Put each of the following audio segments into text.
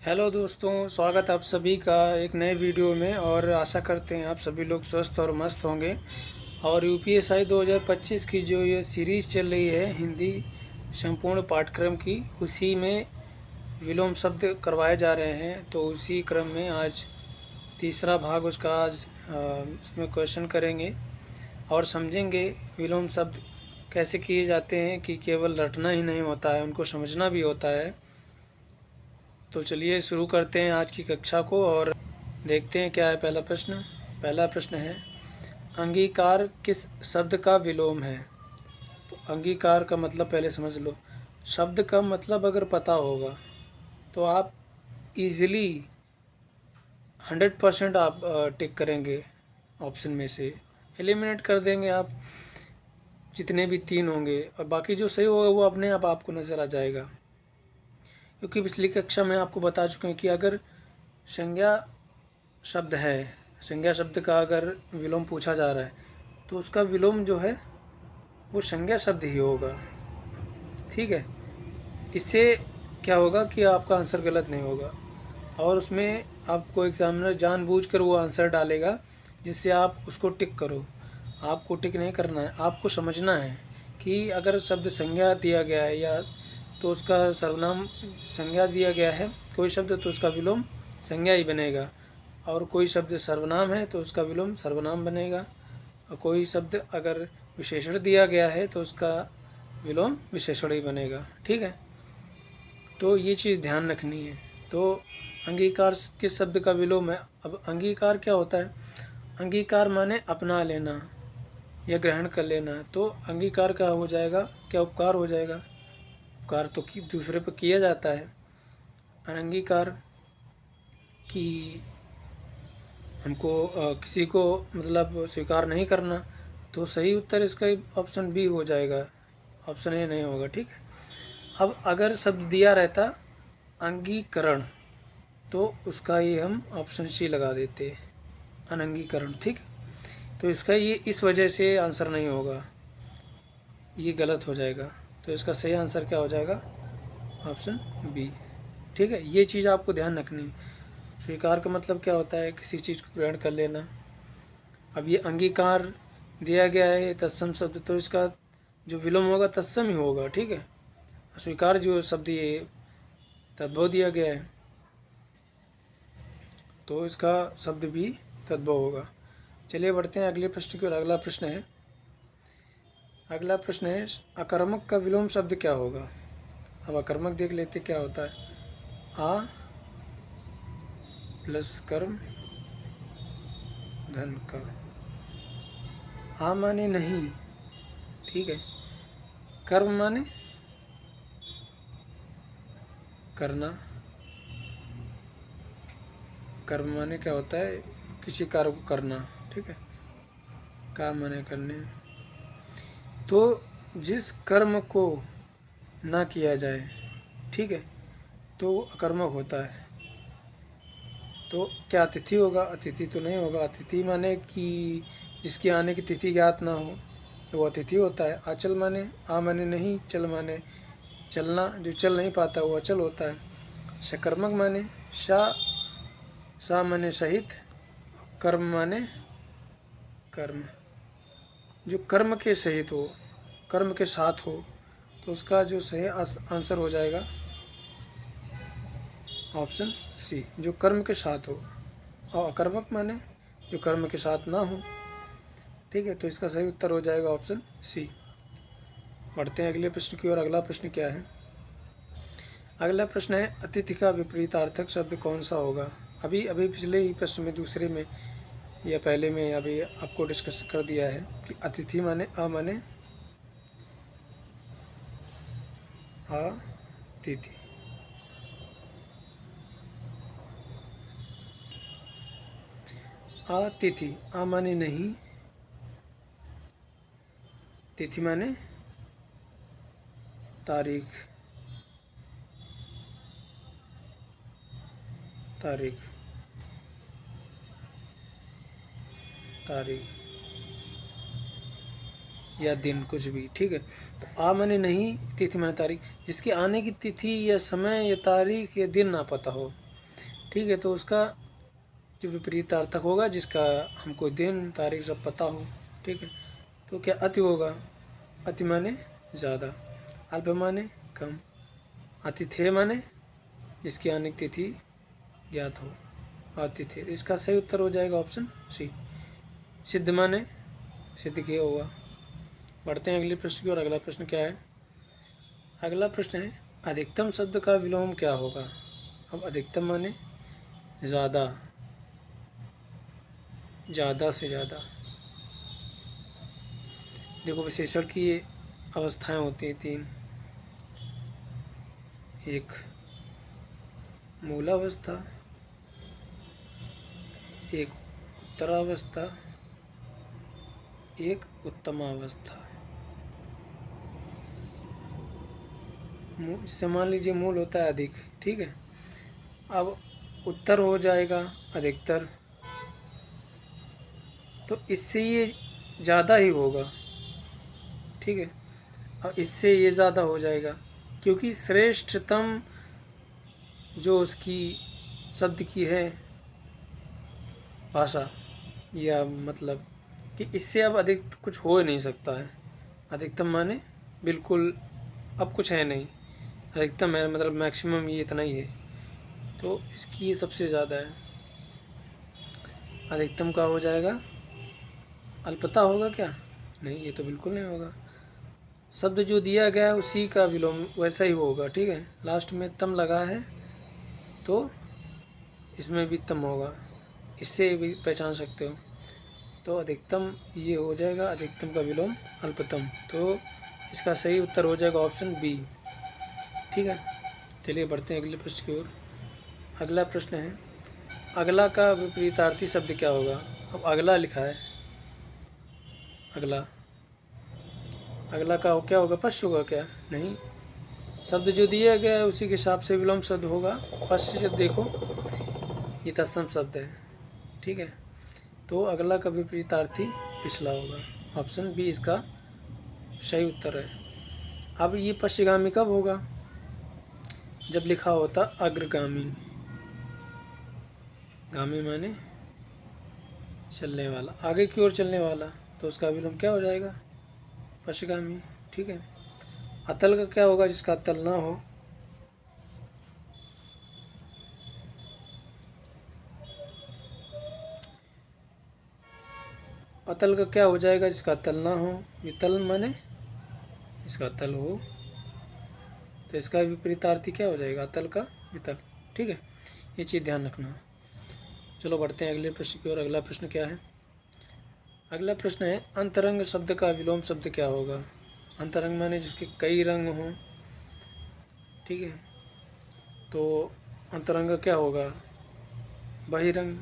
Hello दोस्तों, स्वागत आप सभी का एक नए वीडियो में। और आशा करते हैं आप सभी लोग स्वस्थ और मस्त होंगे। और यूपीएसआई 2025 की जो ये सीरीज़ चल रही है हिंदी संपूर्ण पाठ्यक्रम की, उसी में विलोम शब्द करवाए जा रहे हैं। तो उसी क्रम में आज तीसरा भाग उसका आज इसमें क्वेश्चन करेंगे और समझेंगे विलोम शब्द कैसे किए जाते हैं कि केवल रटना ही नहीं होता है, उनको समझना भी होता है। तो चलिए शुरू करते हैं आज की कक्षा को और देखते हैं क्या है पहला प्रश्न। पहला प्रश्न है, अंगीकार किस शब्द का विलोम है? तो अंगीकार का मतलब पहले समझ लो। शब्द का मतलब अगर पता होगा तो आप इजीली 100% आप टिक करेंगे, ऑप्शन में से एलिमिनेट कर देंगे आप जितने भी 3 होंगे, और बाकी जो सही होगा वो अपने आप आपको नज़र आ जाएगा। क्योंकि पिछली कक्षा में आपको बता चुके हैं कि अगर संज्ञा शब्द है, संज्ञा शब्द का अगर विलोम पूछा जा रहा है तो उसका विलोम जो है वो संज्ञा शब्द ही होगा। ठीक है, इससे क्या होगा कि आपका आंसर गलत नहीं होगा और उसमें आपको एग्जामिनर जानबूझकर वो आंसर डालेगा जिससे आप उसको टिक करो। आपको टिक नहीं करना है, आपको समझना है कि अगर शब्द संज्ञा दिया गया है या तो उसका सर्वनाम संज्ञा दिया गया है कोई शब्द तो उसका विलोम संज्ञा ही बनेगा, और कोई शब्द सर्वनाम है तो उसका विलोम सर्वनाम बनेगा, और कोई शब्द अगर विशेषण दिया गया है तो उसका विलोम विशेषण ही बनेगा। ठीक है, तो ये चीज़ ध्यान रखनी है। तो अंगीकार किस शब्द का विलोम है? अब अंगीकार क्या होता है? अंगीकार माने अपना लेना या ग्रहण कर लेना। तो अंगीकार का हो जाएगा क्या? उपकार हो जाएगा। उपकार तो दूसरे पर किया जाता है। अनंगीकार की हमको किसी को मतलब स्वीकार नहीं करना, तो सही उत्तर इसका ऑप्शन बी हो जाएगा, ऑप्शन ए नहीं होगा। ठीक है, अब अगर शब्द दिया रहता अंगीकरण तो उसका ये हम ऑप्शन सी लगा देते, अनंगीकरण। ठीक, तो इसका ये इस वजह से आंसर नहीं होगा, ये गलत हो जाएगा। तो इसका सही आंसर क्या हो जाएगा? Option B. ठीक है, ये चीज़ आपको ध्यान रखनी है। स्वीकार का मतलब क्या होता है? किसी चीज़ को ग्रहण कर लेना। अब ये अंगीकार दिया गया है तत्सम शब्द, तो इसका जो विलोम होगा तत्सम ही होगा। ठीक है, स्वीकार जो शब्द ये तद्भव दिया गया है तो इसका शब्द भी तद्भव होगा। चलिए बढ़ते हैं अगले प्रश्न की ओर। अगला प्रश्न है अकर्मक का विलोम शब्द क्या होगा? अब अकर्मक देख लेते क्या होता है। आ प्लस कर्म धन का। आ माने नहीं, ठीक है। कर्म माने करना। कर्म माने क्या होता है? किसी कार्य को करना। ठीक है, काम माने करने। तो जिस कर्म को ना किया जाए, ठीक है, तो वो अकर्मक होता है। तो क्या अतिथि होगा? अतिथि तो नहीं होगा। अतिथि माने कि जिसकी आने की तिथि ज्ञात ना हो तो वो अतिथि होता है। अचल माने आ माने नहीं, चल माने चलना, जो चल नहीं पाता वो अचल होता है। सकर्मक माने सा माने सहित, कर्म माने कर्म, जो कर्म के सहित हो, कर्म के साथ हो, तो उसका जो सही आंसर हो जाएगा ऑप्शन सी, जो कर्म के साथ हो। और अकर्मक माने जो कर्म के साथ ना हो। ठीक है, तो इसका सही उत्तर हो जाएगा ऑप्शन सी। बढ़ते हैं अगले प्रश्न की ओर। अगला प्रश्न क्या है? अगला प्रश्न है अतिथि का विपरीतार्थक शब्द कौन सा होगा? अभी पिछले ही प्रश्न में, दूसरे में या पहले में अभी आपको डिस्कस कर दिया है कि अतिथि माने अतिथि। अतिथि आ माने नहीं, तिथि माने तारीख, तारीख तारीख या दिन, कुछ भी। ठीक है, तो आ माने नहीं, तिथि माने तारीख। जिसके आने की तिथि या समय या तारीख या दिन ना पता हो ठीक है। तो उसका जो विपरीतार्थक होगा, जिसका हमको दिन तारीख सब पता हो, ठीक है, तो क्या अति होगा। अति माने ज़्यादा, अल्प माने कम, अतिथेय माने जिसकी आने की तिथि ज्ञात हो, अतिथेय। इसका सही उत्तर हो जाएगा ऑप्शन सी। सिद्ध माने सिद्ध किया होगा। बढ़ते हैं अगले प्रश्न की ओर। अगला प्रश्न क्या है। अगला प्रश्न है अधिकतम शब्द का विलोम क्या होगा। अब अधिकतम माने ज़्यादा, ज़्यादा से ज़्यादा। देखो विशेषण की ये अवस्थाएं होती हैं तीन। एक मूलावस्था, एक उत्तरावस्था, एक उत्तमावस्था। जैसे मान लीजिए मूल होता है अधिक, ठीक है। अब उत्तर हो जाएगा अधिकतर, तो इससे ये ज़्यादा ही होगा, ठीक है। और इससे ये ज़्यादा हो जाएगा, क्योंकि श्रेष्ठतम जो उसकी शब्द की है भाषा, या मतलब कि इससे अब अधिक कुछ हो ही नहीं सकता है। अधिकतम माने बिल्कुल अब कुछ है नहीं, अधिकतम है मतलब मैक्सिमम ये इतना ही है, तो इसकी ये सबसे ज़्यादा है। अधिकतम का हो जाएगा अल्पता होगा क्या, नहीं, ये तो बिल्कुल नहीं होगा। शब्द जो दिया गया है उसी का विलोम वैसा ही होगा, ठीक है। लास्ट में तम लगा है तो इसमें भी तम होगा, इससे भी पहचान सकते हो। तो अधिकतम ये हो जाएगा, अधिकतम का विलोम अल्पतम। तो इसका सही उत्तर हो जाएगा ऑप्शन बी, ठीक है। चलिए बढ़ते हैं अगले प्रश्न की ओर। अगला प्रश्न है अगला का विपरीतार्थी शब्द क्या होगा। अब अगला लिखा है, अगला, अगला का क्या होगा, पश्च होगा क्या, नहीं। शब्द जो दिया गया है उसी के हिसाब से विलोम शब्द होगा। पश्च शब्द देखो ये तत्सम शब्द है, ठीक है। तो अगला का विपरीतार्थी पिछला होगा, ऑप्शन बी इसका सही उत्तर है। अब ये पश्चिगामी कब होगा, जब लिखा होता अग्रगामी। गामी माने चलने वाला, आगे की ओर चलने वाला, तो उसका विलोम क्या हो जाएगा, पश्चिगामी, ठीक है। अतल का क्या होगा, जिसका अतल ना हो, अतल का क्या हो जाएगा, जिसका अतल ना हो। वितल माने इसका अतल हो, तो इसका विपरीतार्थी क्या हो जाएगा, अतल का वितल, ठीक है। ये चीज़ ध्यान रखना। चलो बढ़ते हैं अगले प्रश्न की ओर। अगला प्रश्न क्या है। अगला प्रश्न है अंतरंग शब्द का विलोम शब्द क्या होगा। अंतरंग माने जिसके कई रंग हों, ठीक है। तो अंतरंग क्या होगा, बहिरंग,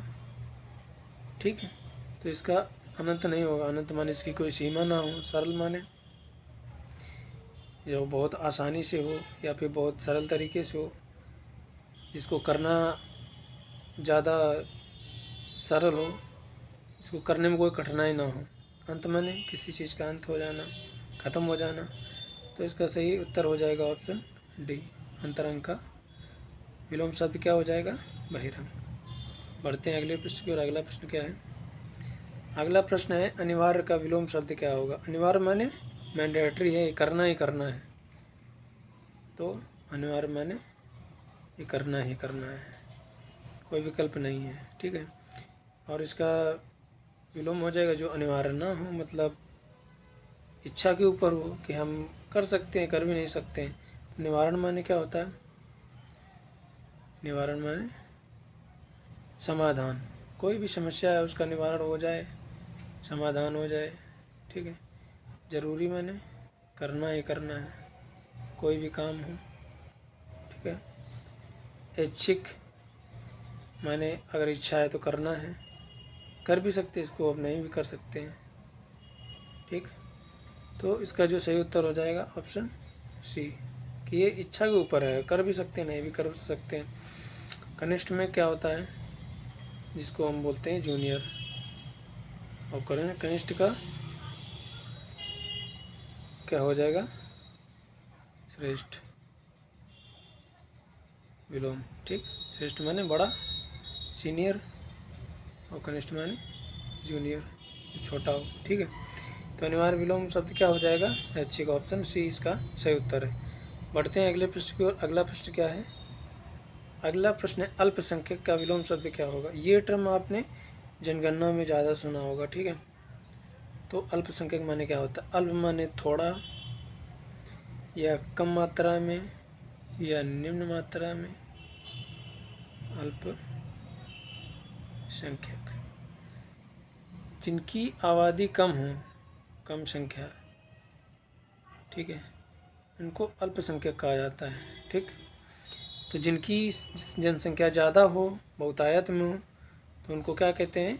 ठीक है। तो इसका अनंत नहीं होगा। अनंत माने इसकी कोई सीमा ना हो। सरल माने जो बहुत आसानी से हो या फिर बहुत सरल तरीके से हो, जिसको करना ज़्यादा सरल हो, इसको करने में कोई कठिनाई ना हो। अंत माने किसी चीज़ का अंत हो जाना, ख़त्म हो जाना। तो इसका सही उत्तर हो जाएगा ऑप्शन डी, अंतरंग का विलोम शब्द क्या हो जाएगा, बहिरंग। बढ़ते हैं अगले प्रश्न की ओर। अगला प्रश्न क्या है। अगला प्रश्न है अनिवार्य का विलोम शब्द क्या होगा। अनिवार्य माने मैंडेटरी है, ये करना ही करना है। तो अनिवार्य माने ये करना ही करना है, कोई विकल्प नहीं है, ठीक है। और इसका विलोम हो जाएगा जो अनिवार्य ना हो, मतलब इच्छा के ऊपर हो कि हम कर सकते हैं, कर भी नहीं सकते हैं। निवारण माने क्या होता है, निवारण माने समाधान। कोई भी समस्या है उसका निवारण हो जाए, समाधान हो जाए, ठीक है। ज़रूरी माने करना ही करना है, कोई भी काम हो, ठीक है। ऐच्छिक माने अगर इच्छा है तो करना है, कर भी सकते इसको, अब नहीं भी कर सकते हैं, ठीक। तो इसका जो सही उत्तर हो जाएगा ऑप्शन सी, कि ये इच्छा के ऊपर है, कर भी सकते हैं, नहीं भी कर सकते हैं। कनिष्ठ में क्या होता है, जिसको हम बोलते हैं जूनियर, और कनिष्ठ का क्या हो जाएगा, श्रेष्ठ विलोम, ठीक। श्रेष्ठ माने बड़ा, सीनियर, और कनिष्ठ माने जूनियर, छोटा हो। ठीक है, तो अनिवार्य विलोम शब्द क्या हो जाएगा? ऐच्छिक। ऑप्शन सी इसका सही उत्तर है। बढ़ते हैं अगले प्रश्न की ओर। अगला प्रश्न क्या है? अगला प्रश्न है अल्पसंख्यक का विलोम शब्द क्या होगा? ये टर्म आपने जनगणना में ज़्यादा सुना होगा। ठीक है, तो अल्पसंख्यक माने क्या होता है? अल्प माने थोड़ा या कम मात्रा में या निम्न मात्रा में। अल्पसंख्यक जिनकी आबादी कम हो, कम संख्या, ठीक है, उनको अल्पसंख्यक कहा जाता है। ठीक, तो जिनकी जनसंख्या ज़्यादा हो, बहुतायत में हो, तो उनको क्या कहते हैं?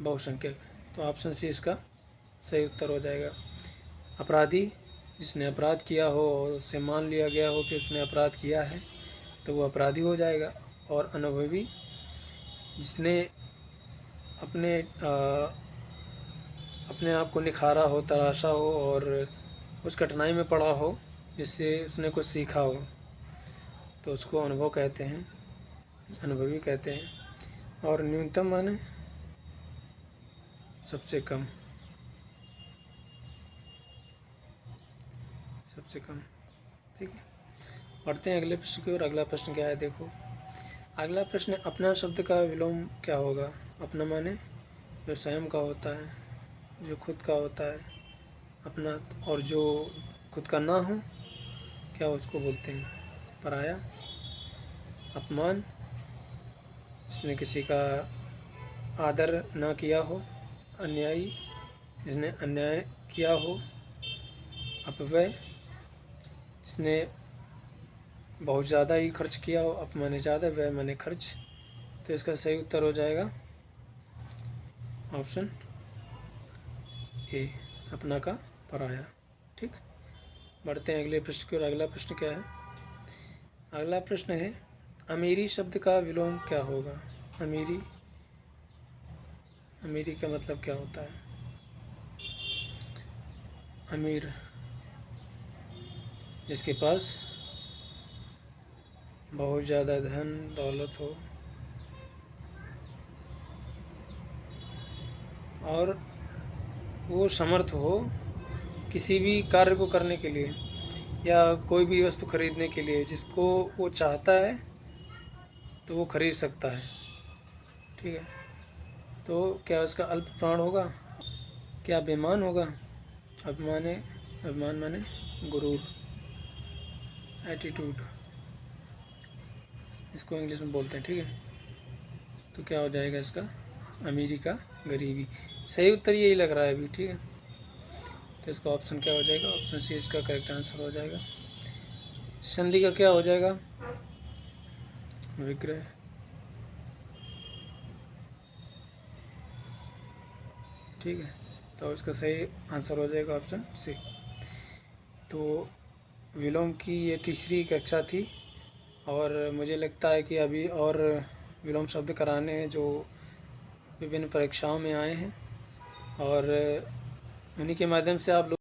बहुसंख्यक। तो ऑप्शन सी इसका सही उत्तर हो जाएगा। अपराधी, जिसने अपराध किया हो और उससे मान लिया गया हो कि उसने अपराध किया है, तो वो अपराधी हो जाएगा। और अनुभवी, जिसने अपने आप को निखारा हो, तराशा हो और उस कठिनाई में पड़ा हो जिससे उसने कुछ सीखा हो, तो उसको अनुभव कहते हैं, अनुभवी कहते हैं। और न्यूनतम माने सबसे कम, सबसे कम। ठीक है, पढ़ते हैं अगले प्रश्न की ओर। अगला प्रश्न क्या है? देखो, अगला प्रश्न है अपना शब्द का विलोम क्या होगा? अपना माने जो स्वयं का होता है, जो खुद का होता है अपना, और जो खुद का ना हो, क्या उसको बोलते हैं? पराया। अपमान, जिसने किसी का आदर ना किया हो। अन्यायी, जिसने अन्याय किया हो। अपव्यय, जिसने बहुत ज़्यादा ही खर्च किया हो। अप माने ज़्यादा, व्यय माने खर्च। तो इसका सही उत्तर हो जाएगा ऑप्शन ए, अपना का पराया। ठीक, बढ़ते हैं अगले प्रश्न की ओर। अगला प्रश्न क्या है? अगला प्रश्न है अमीरी शब्द का विलोम क्या होगा? अमीरी, अमीरी का मतलब क्या होता है? अमीर, जिसके पास बहुत ज़्यादा धन दौलत हो और वो समर्थ हो किसी भी कार्य को करने के लिए या कोई भी वस्तु खरीदने के लिए, जिसको वो चाहता है तो वो खरीद सकता है। ठीक है, तो क्या उसका अल्प प्राण होगा? क्या बेईमान होगा? अभिमान माने गुरूर, एटीट्यूड, इसको इंग्लिश में बोलते हैं। ठीक है, तो क्या हो जाएगा इसका? अमीरी का गरीबी। सही उत्तर यही लग रहा है अभी। ठीक है, तो इसका ऑप्शन क्या हो जाएगा? ऑप्शन सी इसका करेक्ट आंसर हो जाएगा। संधि का क्या हो जाएगा? विग्रह। ठीक है, तो इसका सही आंसर हो जाएगा ऑप्शन सी। तो विलोम की ये तीसरी कक्षा थी और मुझे लगता है कि अभी और विलोम शब्द कराने हैं जो विभिन्न परीक्षाओं में आए हैं, और उन्हीं के माध्यम से आप लोग